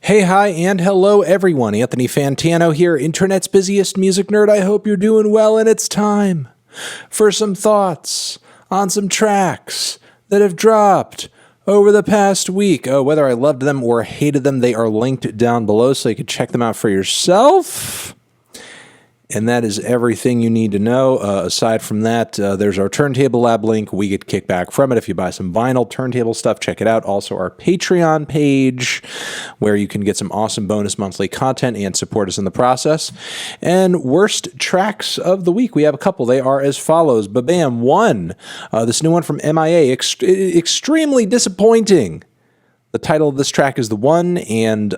Hey, hi, and hello, everyone. Anthony Fantano here, Internet's busiest music nerd. I hope you're doing well, and it's time for some thoughts on some tracks that have dropped over the past week. Oh, whether I loved them or hated them, they are linked down below so you can check them out for yourself. And that is everything you need to know. Aside from that, there's our Turntable Lab link. We get kickback from it. If you buy some vinyl turntable stuff, check it out. Also, our Patreon page, where you can get some awesome bonus monthly content and support us in the process. And worst tracks of the week. We have a couple. They are as follows. Ba-bam, 1. This new one from M.I.A. Extremely disappointing. The title of this track is The One, and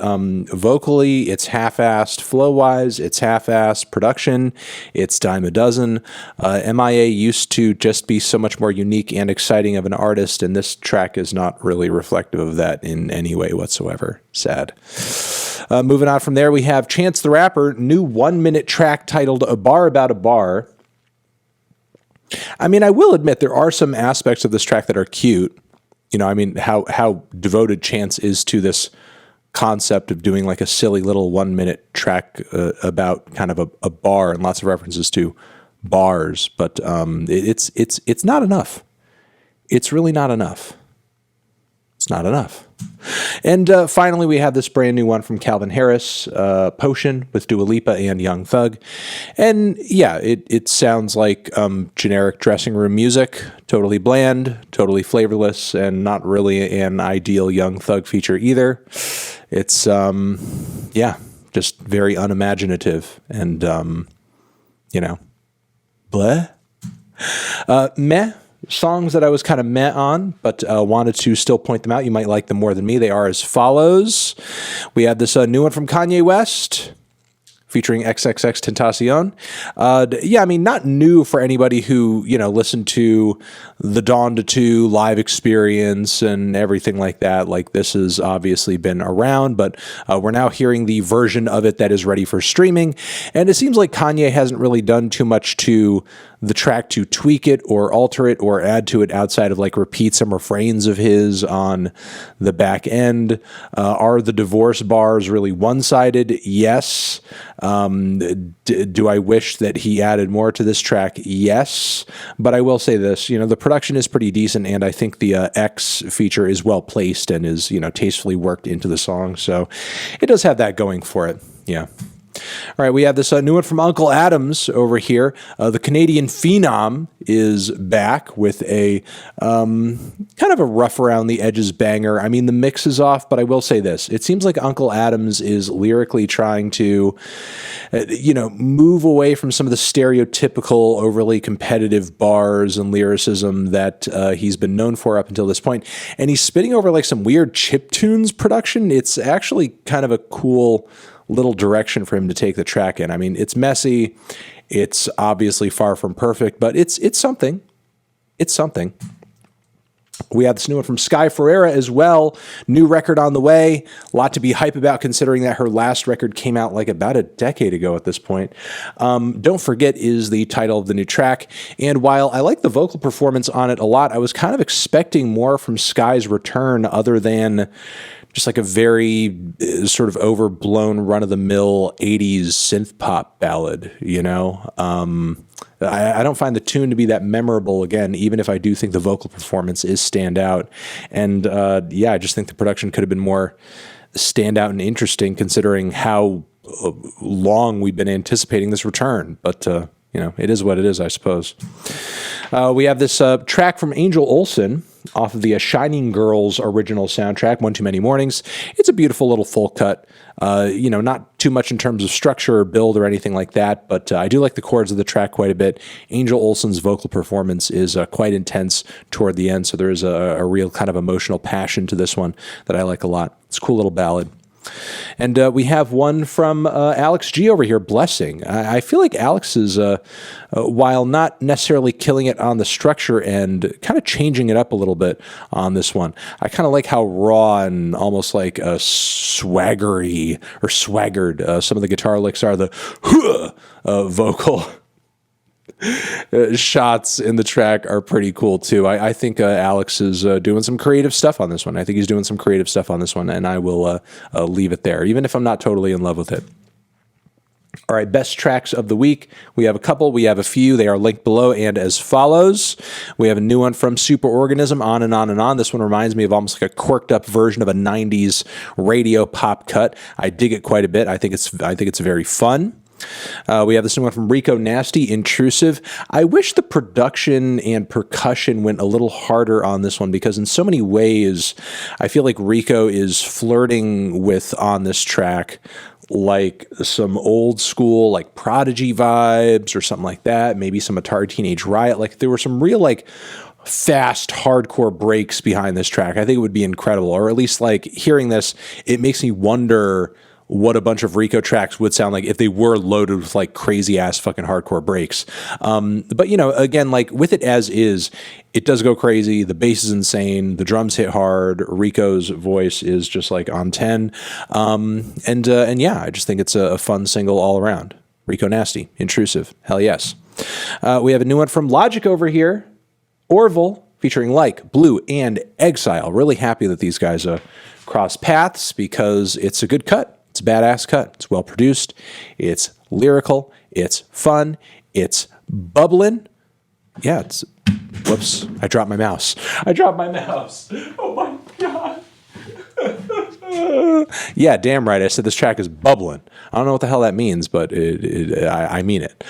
vocally, it's half-assed. Flow-wise, it's half-assed. Production, it's dime a dozen. M.I.A. used to just be so much more unique and exciting of an artist, and this track is not really reflective of that in any way whatsoever. Sad. Moving on from there, we have Chance the Rapper, new 1-minute track titled A Bar About a Bar. I mean, I will admit there are some aspects of this track that are cute. You know, I mean, how devoted Chance is to this concept of doing like a silly little 1-minute track about kind of a bar and lots of references to bars, but it's not enough. It's really not enough. It's not enough. And finally, we have this brand new one from Calvin Harris, Potion, with Dua Lipa and Young Thug. And yeah, it sounds like generic dressing room music, totally bland, totally flavorless, and not really an ideal Young Thug feature either. It's, yeah, just very unimaginative and, you know, bleh. Meh. Songs that I was kind of meh on, but wanted to still point them out. You might like them more than me. They are as follows. We have this new one from Kanye West, featuring XXXTENTACION. Yeah, I mean, not new for anybody who, you know, listened to the Dawn to 2 live experience and everything like that. Like, this has obviously been around, but we're now hearing the version of it that is ready for streaming. And it seems like Kanye hasn't really done too much to the track to tweak it or alter it or add to it outside of like repeat some refrains of his on the back end. Are the divorce bars really one-sided? Yes. Do I wish that he added more to this track? Yes. But I will say this, you know, the production is pretty decent, and I think the X feature is well placed and is, you know, tastefully worked into the song. So it does have that going for it. Yeah. All right, we have this new one from Unkle Adams over here. The Canadian Phenom is back with a kind of a rough around the edges banger. I mean, the mix is off, but I will say this. It seems like Unkle Adams is lyrically trying to, you know, move away from some of the stereotypical, overly competitive bars and lyricism that he's been known for up until this point. And he's spitting over like some weird chiptunes production. It's actually kind of a cool little direction for him to take the track in. I mean, it's messy. It's obviously far from perfect, but it's something. It's something. We have this new one from Ferreira as well. New record on the way. A lot to be hype about considering that her last record came out like about a decade ago at this point. Don't Forget is the title of the new track. And while I like the vocal performance on it a lot, I was kind of expecting more from Sky's return other than just like a very sort of overblown run-of-the-mill 80s synth pop ballad, you know? I don't find the tune to be that memorable, again, even if I do think the vocal performance is standout. And yeah, I just think the production could have been more standout and interesting considering how long we've been anticipating this return. But, you know, it is what it is, I suppose. We have this track from Angel Olsen off of the Shining Girls original soundtrack, One Too Many Mornings. It's a beautiful little full cut. You know, not too much in terms of structure or build or anything like that, but I do like the chords of the track quite a bit. Angel Olsen's vocal performance is quite intense toward the end, so there is a real kind of emotional passion to this one that I like a lot. It's a cool little ballad. And we have one from Alex G over here, Blessing. I feel like Alex is, while not necessarily killing it on the structure end, kind of changing it up a little bit on this one. I kind of like how raw and almost like swaggery or swaggered some of the guitar licks are. The vocal shots in the track are pretty cool too. I think Alex is doing some creative stuff on this one. I think he's doing some creative stuff on this one, and I will leave it there, even if I'm not totally in love with it. All right, best tracks of the week. We have a couple. We have a few. They are linked below and as follows. We have a new one from Superorganism, On and On and On. This one reminds me of almost like a quirked up version of a 90s radio pop cut. I dig it quite a bit. I think it's very fun. We have this new one from Rico, Nasty, Intrusive. I wish the production and percussion went a little harder on this one, because in so many ways, I feel like Rico is flirting with, on this track, like some old school, like Prodigy vibes or something like that. Maybe some Atari Teenage Riot. Like there were some real like fast hardcore breaks behind this track. I think it would be incredible. Or at least like hearing this, it makes me wonder what a bunch of Rico tracks would sound like if they were loaded with like crazy ass fucking hardcore breaks. But you know, again, like with it as is, it does go crazy. The bass is insane. The drums hit hard. Rico's voice is just like on 10. And yeah, I just think it's a fun single all around. Rico, Nasty, Intrusive. Hell yes. We have a new one from Logic over here. Orville, featuring Like, Blue, and Exile. Really happy that these guys cross paths, because it's a good cut. It's a badass cut. It's well produced. It's lyrical. It's fun. It's bubbling. Yeah, it's... Whoops. I dropped my mouse. Oh my God. Yeah, damn right. I said this track is bubbling. I don't know what the hell that means, but I mean it.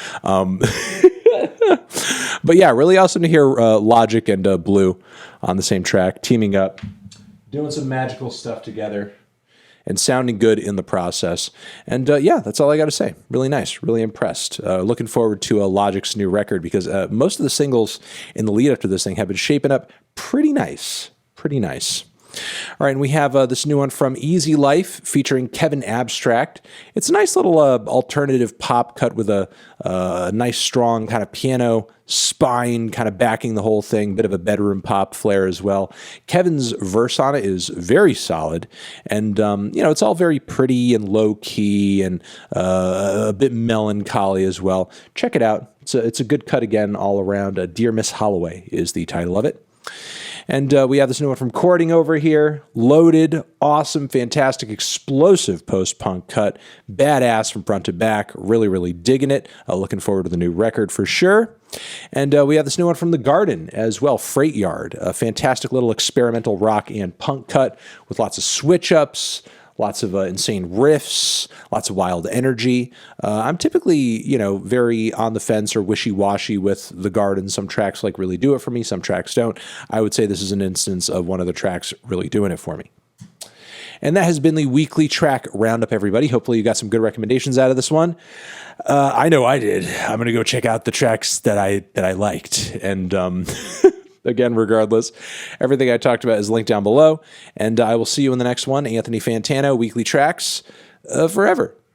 But yeah, really awesome to hear Logic and Blue on the same track, teaming up, doing some magical stuff together, and sounding good in the process. And yeah, that's all I got to say. Really nice. Really impressed. Looking forward to Logic's new record, because most of the singles in the lead up to this thing have been shaping up pretty nice. Pretty nice. All right, and we have this new one from Easy Life featuring Kevin Abstract. It's a nice little alternative pop cut with a nice strong kind of piano spine kind of backing the whole thing, bit of a bedroom pop flair as well. Kevin's verse on it is very solid, and you know, it's all very pretty and low key and a bit melancholy as well. Check it out. It's a good cut again all around. Dear Miss Holloway is the title of it. And we have this new one from Courting over here. Loaded, awesome, fantastic, explosive post-punk cut. Badass from front to back. Really, really digging it. Looking forward to the new record for sure. And we have this new one from The Garden as well, Freight Yard. A fantastic little experimental rock and punk cut with lots of switch-ups, lots of insane riffs, lots of wild energy. I'm typically, you know, very on the fence or wishy-washy with The Garden. Some tracks like really do it for me, some tracks don't. I would say this is an instance of one of the tracks really doing it for me. And that has been the weekly track roundup, everybody. Hopefully you got some good recommendations out of this one. I know I did. I'm going to go check out the tracks that I liked. And again, regardless, everything I talked about is linked down below. And I will see you in the next one. Anthony Fantano, Weekly Tracks, forever.